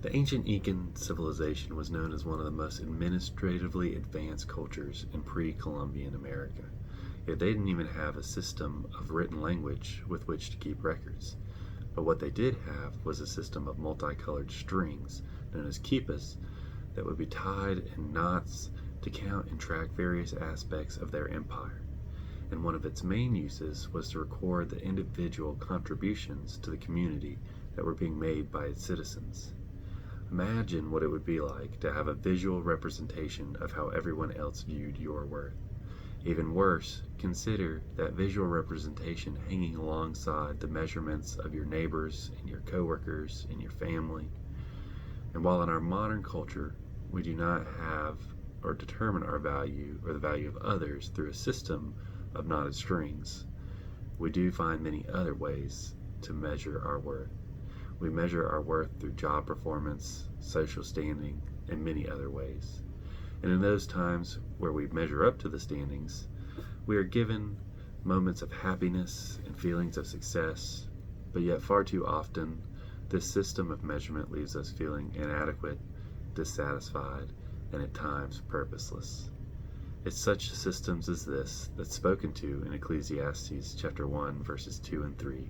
The ancient Incan civilization was known as one of the most administratively advanced cultures in pre-Columbian America. Yet they didn't even have a system of written language with which to keep records. But what they did have was a system of multicolored strings, known as quipas, that would be tied in knots to count and track various aspects of their empire. And one of its main uses was to record the individual contributions to the community that were being made by its citizens. Imagine what it would be like to have a visual representation of how everyone else viewed your worth. Even worse, consider that visual representation hanging alongside the measurements of your neighbors and your coworkers and your family. And while in our modern culture we do not have or determine our value or the value of others through a system of knotted strings, we do find many other ways to measure our worth. We measure our worth through job performance, social standing, and many other ways. And in those times where we measure up to the standings, we are given moments of happiness and feelings of success, but yet far too often, this system of measurement leaves us feeling inadequate, dissatisfied, and at times purposeless. It's such systems as this that's spoken to in Ecclesiastes chapter 1, verses 2 and 3.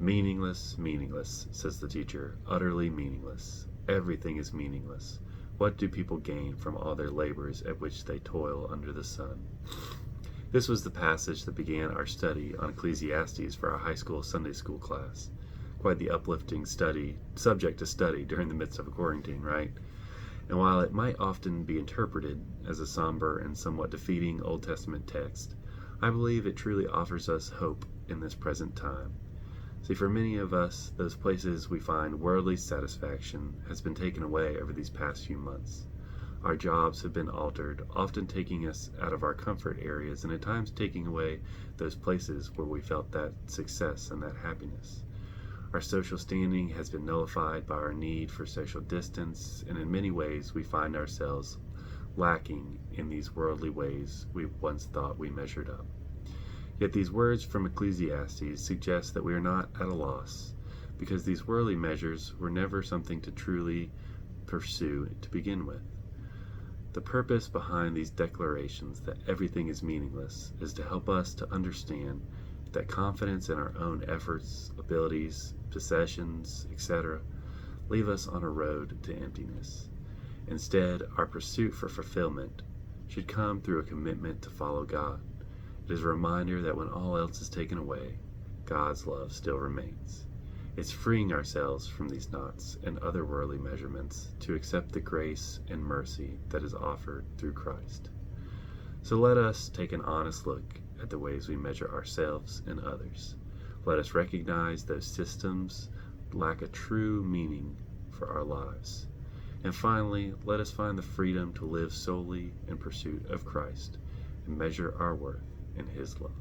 Meaningless, meaningless, says the teacher, utterly meaningless. Everything is meaningless. What do people gain from all their labors at which they toil under the sun? This was the passage that began our study on Ecclesiastes for our high school Sunday school class. Quite the uplifting subject to study during the midst of a quarantine, right? And while it might often be interpreted as a somber and somewhat defeating Old Testament text, I believe it truly offers us hope in this present time. See, for many of us, those places we find worldly satisfaction has been taken away over these past few months. Our jobs have been altered, often taking us out of our comfort areas and at times taking away those places where we felt that success and that happiness. Our social standing has been nullified by our need for social distance, and in many ways we find ourselves lacking in these worldly ways we once thought we measured up. Yet these words from Ecclesiastes suggest that we are not at a loss, because these worldly measures were never something to truly pursue to begin with. The purpose behind these declarations that everything is meaningless is to help us to understand that confidence in our own efforts, abilities, possessions, etc., leave us on a road to emptiness. Instead, our pursuit for fulfillment should come through a commitment to follow God. It is a reminder that when all else is taken away, God's love still remains. It's freeing ourselves from these knots and other worldly measurements to accept the grace and mercy that is offered through Christ. So let us take an honest look at the ways we measure ourselves and others. Let us recognize those systems lack a true meaning for our lives. And finally, let us find the freedom to live solely in pursuit of Christ and measure our worth in His love.